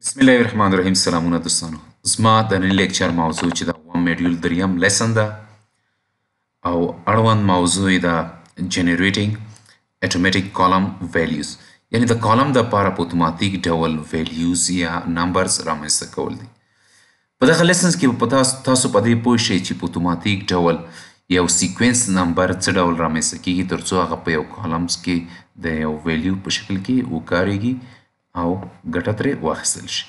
بسم الله الرحمن الرحیم. سلامونه دوستانو. زما د نن لیکچر موضوع چې د اووم موډیول دریم لیسن ده او اړوند موضوع یې ده جنریټینګ اټومیټیک کالم ویلیوز، یعنی د کالم د پاره په اتوماتیک ډول ویلیوز یا نمبرز رامنځته کول دي. په دغه لیسنز کې به تاسو په دې پوه شئ چې په اتوماتیک ډول یو سیکوینس نمبر څه ډول رامنځته کیږي ترڅو هغه په یو کالمز کې د یو ویلیو په شکل کې وکاریږي او ګټه ترې واخیستل شي.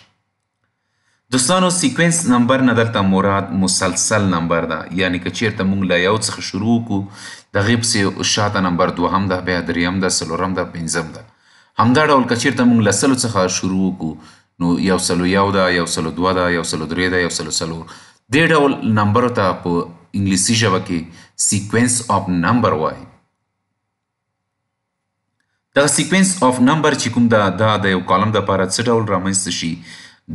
دوستانو، سیکوینس نمبر نه دلته مراد مسلسل نمبر ده، یعنی که چیرته موږ له یو څخه شروع کړو د هغې پسې شاته نمبر دوهم ده، بیا دریم ده، څلورم ده، پنځم ده. همدا ډول که چیرته موږ له سلو څخه شروع کړو نو یو سلو یو ده، یو سلو دوه ده، یو سلو درې ده، یو سلو څلور. دې ډول نمبرو ته په انګلیسي ژبه کې سیکوینس آف نمبر وایي. دغه سیکوینس آف نمبر چې کوم ده دا د یو کالم دپاره څه ډول رامنځته شي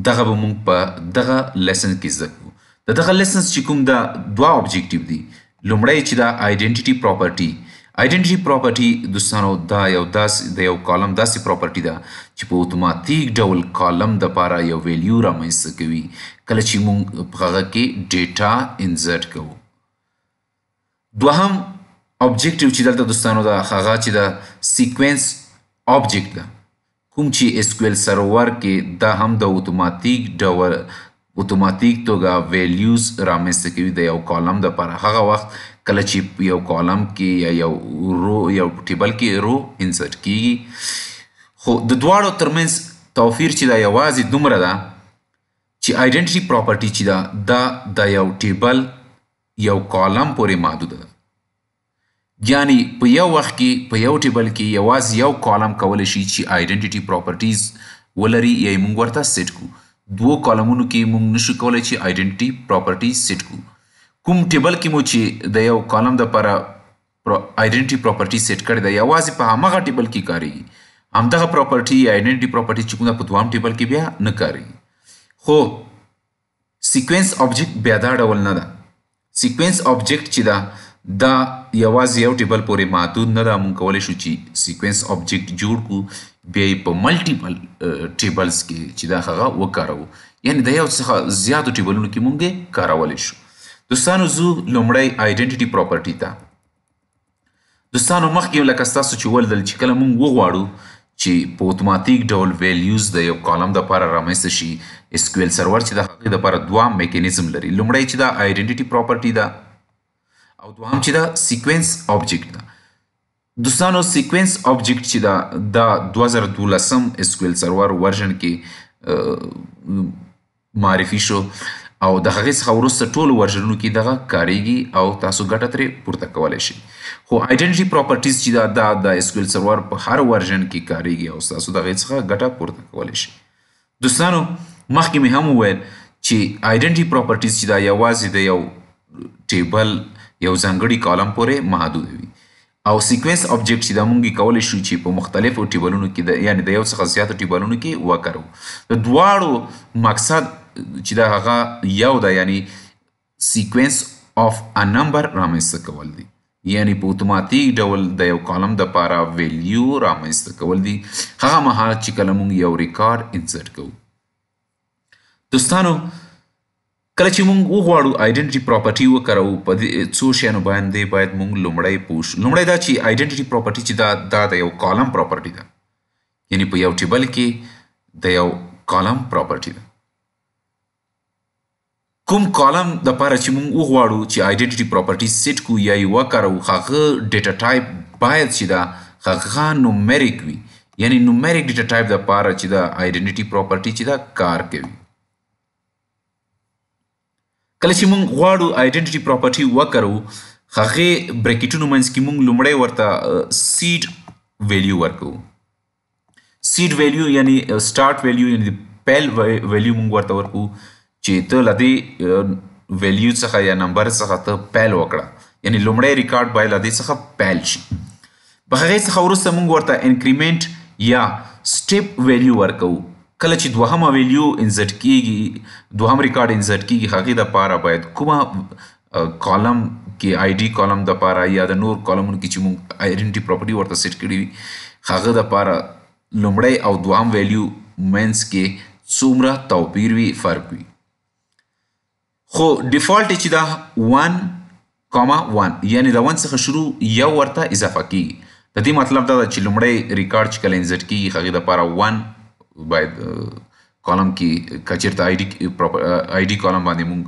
دغه به موږ په دغه لیسن کې زده کړو. د دغه لیسنز چې کوم ده دوه اوبجیکټیو دي. لومړی چې دا آیډنټیټي پراپرټي. آیډنټیټي پراپرټي دوستانو دا د یو کالم داسې پراپرټي ده چې په اتوماتیک ډول کالم دپاره یو ویلیو رامنځته کوي کله چې موږ په هغه کې ډیټا انزرټ کوو. دوهم اوبجیکټیو چې دلته دوستانو ده هغه چې د سیکوینس اوبجیکټ ده، کوم چې SQL سرور کې دا هم د اتوماتیک ډول اتوماتیک توګه ویلیوز رامنځته کوي د یو کالم دپاره هغه وخت کله چې په یو کالم کې یا یو ټیبل کې رو انسرټ کیږي. خو د دواړو ترمنځ توپیر چې دا یوازې دومره ده چې آیډنټیټي پراپرټي چې ده دا د یو ټیبل یو کالم پورې محدوده ده، یعنی په یو وخت کې په یو ټیبل کې یوازې یو کالم کولی شي چې آیډنټیټي پراپرټیز ولري یا یې موږ ورته سیټ کړو. دوو کالمونو کې موږ نشو کولی چې آیډنټیټي پراپرټیز سیټ کړو. کوم ټیبل کې مو چې د یو کالم دپاره آیډنټیټي پراپرټي سیټ کړې ده یوازې په همغه ټیبل کې کاریږي. همدغه پراپرټي یا آیډنټیټي پراپرټي چې کوم ده په دوهم ټیبل کې بیا نه کاریږي. خو سیکوینس اوبجیکټ بیا دا ډول نه ده. سیکوینس اوبجیکټ چې ده دا یوازې یو ټیبل پورې محدود نه ده. موږ کولی شو چې سیکوینس اوبجیکټ جوړ کړو بیا یې په ملټیپل ټیبلز کې چې دا هغه وکاروو، یعنی د یو څخه زیاتو ټیبلونو کې موږ یې کارولی شو. دوستانو زو لومړی آیډنټیټي پراپرټي ته. دوستانو مخکې لکه ستاسو چې ولیدل چې کله موږ وغواړو چې په اتوماتیک ډول ویلیوز د یو کالم دپاره رامنځته شي SQL سرور چې د هغې دپاره دوه میکانیزم لري. لومړی چې دا آیډنټیټي پراپرټي ده او دوهم چې دا سیکوینس اوبجیکټ ده. دوستانو سیکوینس اوبجیکټ چې دا 2012 SQL سرور ورژن کې معرفي شو او د هغې څخه وروسته ټولو ورژنونو کې دغه کاریږي او تاسو ګټه ترې پورته کولی شئ. خو آیډنټیټي پراپرټیز چې دا د SQL سرور په هر ورژن کې کاریږي او تاسو د هغې څخه ګټه پورته کولی شئ. دوستانو مخکې مې هم وویل چې آیډنټیټي پراپرټیز چې دا یوازې د یو ټیبل یو ځانګړي کالم پورې محدود وي او سیکوینس اوبجیکټ چې دا موږ یې کولی شو چې په مختلفو ټیبلونو کې یعنی د یو څخه زیاتو ټیبلونو کې وکاروو. د دواړو مقصد چې دا هغه یو ده، یعنی سیکوینس آف ا نمبر رامنځته کول دي، یعنی په اتوماتیک ډول د یو کالم دپاره ویلیو رامنځته کول دي هغه مهال چې کله موږ یو ریکارډ انسرټ کوو. دوستانو کله چې موږ وغواړو آیډنټیټي پراپرټي وکاروو په دې څو شیانو باندې باید موږ لومړی پوه شو. لومړی دا چې آیډنټیټي پراپرټي چې دا د یو کالم پراپرټي ده، یعنی په یو ټیبل کې د یو کالم پراپرټي ده. کوم کالم دپاره چې موږ وغواړو چې آیډنټیټي پراپرټي سیټ کړو یا یې وکاروو هغه ډیټا ټایپ باید چې ده هغه نومریک وي، یعنی نومریک ډیټا ټایپ دپاره چې دا آیډنټیټي پراپرټي چې دا کار کوي. کله چې موږ غواړو آیډنټیټي پراپرټي وکاروو هغې بریکټونو منځ کې موږ لومړی ورته سیډ ویلیو ورکوو. سیډ ویلیو یعنی سټارټ ویلیو یعنی پیل ویلیو موږ ورته ورکوو چې ته له دې ویلیو څخه یا نمبر څخه ته پیل وکړه، یعنی لومړی ریکارډ باید له دې څخه پیل شي. په هغې څخه وروسته موږ ورته انکریمنټ یا سټیپ ویلیو ورکوو. کله چې دوهمه ویلیو انزرټ کیږي، دوهم ریکارډ انزرټ کیږي هغې دپاره باید کومه کالم کې آی ډي کالم دپاره یا د نور کالمونو کې چې موږ آیډنټیټي پراپرټي ورته سیټ کړي وي هغه دپاره لومړی او دوهم ویلیو منځ کې څومره توپیر وي فرق وي خو ډیفالت چې دا 1,1 یعنی د 1 څخه شروع یو ورته اضافه کیږي د دې مطلب دا ده چې لومړی ریکارډ چې کله انزرټ کیږي هغې دپاره 1 باید کالم کې که چېرته آی ډي کالم باندې موږ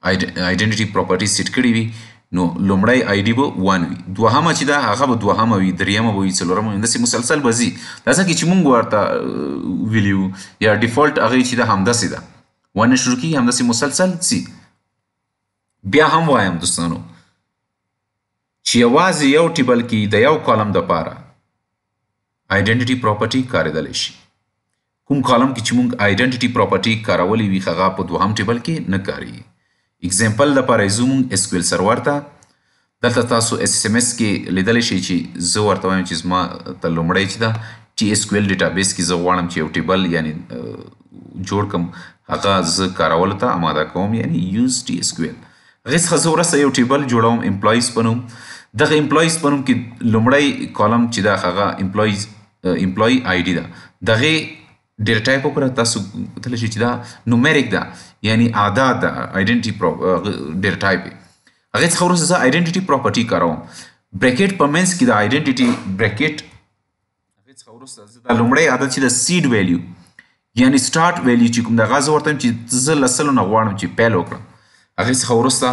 آیډنټیټي پراپرټي سیټ کړي وي نو لومړی آی ډي به 1 وي دوهمه چې ده هغه به دوهمه وي دریمه به وي څلورمه وي همداسې مسلسل به ځي دا ځکه چې موږ ورته ویلي وو یا ډیفالټ هغې چې ده همداسې ده 1 نه شروع کېږي همداسې مسلسل ځي بیا هم وایم دوستانو چې یوازې یو ټیبل کې د یو کالم دپاره آیډنټیټي پراپرټي کارېدلی شي کوم کالم کې چې موږ آیډنټیټي پراپرټي کارولی وي هغه په دوهم ټیبل کې نه کارېږي اگزامپل دپاره یې موږ اس کیو ایل سرور ته دلته تاسو اس ام اس کې لیدلی شئ چې زه ورته وایم چې زما ته لومړی چې ده ټي اس کیو ایل ډیټابیس کې زه غواړم چې یو ټیبل یعنی جوړ کړم هغه زه کارولو ته اماده کوم یعنی یوز ټي اس کیو ایل هغې څخه زه وروسته یو ټیبل جوړوم امپلایز په نوم دغه امپلایز په نوم کې لومړی کالم چې ده هغه امپلایي آی ډي ده دغې ډیټا ټایپ وکړه تاسو کتلی شئ چې دا نومیریک ده یعنی اعداد ده آیډنټي ډیټا ټایپ هغې څخه وروسته زه آیډنټیټي پراپرټي کاروم بریکټ په منځ کې د آیډنټیټي بریکټ هغې څخه وروسته زه دا لومړی عدد چې د سیډ ویلیو یعنی سټارټ ویلیو چې کوم د هغه زه ورته وایم چې زه له سلو نه غواړم چې پیل وکړم هغې څخه وروسته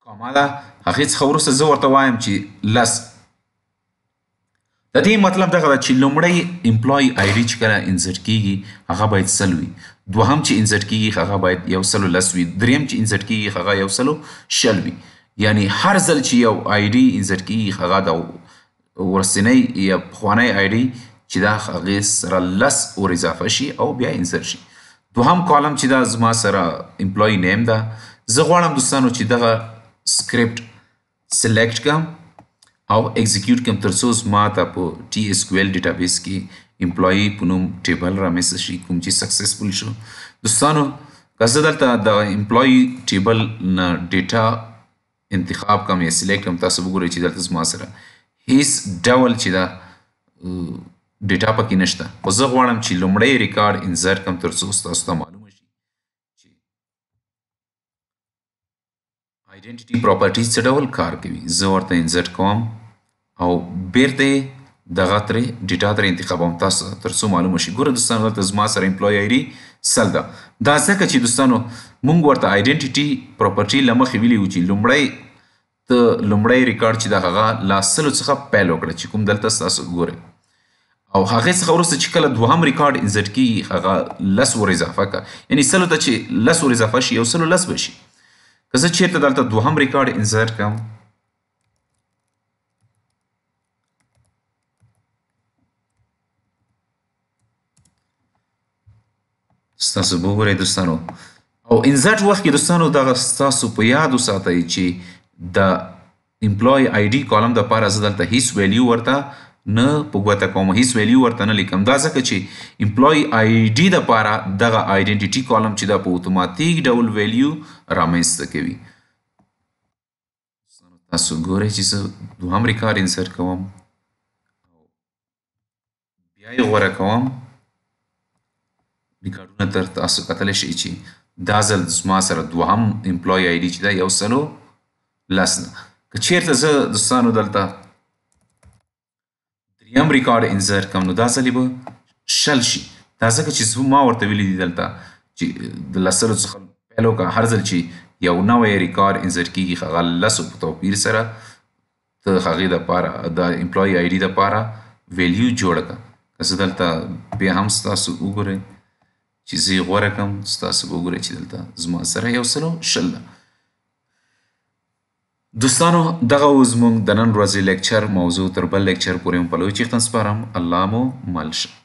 کاما ده هغې څخه وروسته زه ورته وایم چې لس د دې مطلب دغه ده چې لومړی امپلای آی ډي چې کله انزرټ کیږي هغه باید 100 وي دوهم چې انزرټ کیږي هغه باید 110 وي دریم چې انزرټ کیږي هغه 160 وي یعنی هر ځل چې یو آی ډي انزرټ کیږي هغه د ورستنی یا پخوانی آی ډي چې دا هغې سره 10 ور اضافه شي او بیا انزرټ شي دوهم کالم چې دا زما سره امپلای نیم ده زه غواړم دوستانو چې دغه سکرپټ سلیکټ کړم او ایگزیکیوټ کړم تر څو زما ته په ټي اس کیو ایل ډیټابیس کې امپلایي په نوم ټیبل رامنځته شي کوم چې سکسسفل شو دوستانو که زه دلته د امپلایي ټیبل نه ډیټا انتخاب کړم یا سلیکټ کړم تاسو وګورئ چې دلته زما سره هیڅ ډول چې دا ډیټا پکې نشته خو زه غواړم چې لومړی ریکارډ انزرټ کړم تر څو ستاسو ته معلومه شي چې آیډنټیټي پراپرټیز څه ډول کار کوي زه ورته انزرټ کوم او بیرته دغه ترې ډیټا ترې انتخابوم تاسو تر څو معلومه شي ګوره دوستانو دلته زما سره امپلای آی ډي 100 ده دا ځکه چې دوستانو موږ ورته آیډنټیټي پراپرټي له مخې ویلي وو چې لومړی ریکارډ چې د هغه له 100 څخه پیل وکړه چې کوم دلته ستاسو ګورئ او هغې څخه وروسته چې کله دوهم ریکارډ انزرټ کیږي هغه 10 ور اضافه کړه یعنی 100 ته چې 10 ور اضافه شي 110 به شي که زه چېرته دلته دوهم ریکارډ انزرټ کړم ستاسو به وګورئ دوستانو او انزرټ وخت کې دوستانو دغه ستاسو په یاد وساتئ چې د امپلای آی ډي کالم دپاره زه دلته هیڅ ویلیو ورته نه په ګوته کوم هیڅ ویلیو ورته نه لیکم دا ځکه چې امپلای آی ډي دپاره دغه آیډنټیټي کالم چې دا په اتوماتیک ډول ویلیو رامنځته کوي تاسو ګورئ چې زه دوهم ریکارډ انسرټ کوم بیا یې غوره کوم ریکارډونه تر تاسو کتلی شئ چې دا ځل زما سره دوهم امپلای آی ډي چې دا 110 ده که چېرته زه دوستانو دلته دریم ریکارډ انزرټ کړم نو دا ځل به 100 شي دا ځکه چې ما ورته ویلي دي دلته چې د 100 څخه پیل وکړه هر ځل چې یو نوی ریکارډ انزرټ کیږي هغه 10 په توپیر سره ته هغې دپاره د امپلای آی ډي دپاره ویلیو جوړه کړه که زه دلته بیا هم ستاسو وګورئ چې زه یې غوره کړم ستاسو به وګورئ چې دلته زما سره 120 ده دوستانو دغه و زموږ د نن ورځې لیکچر موضوع تر بل لیکچر پورې مو په لوی چیښتن سپارم الله مو مل شه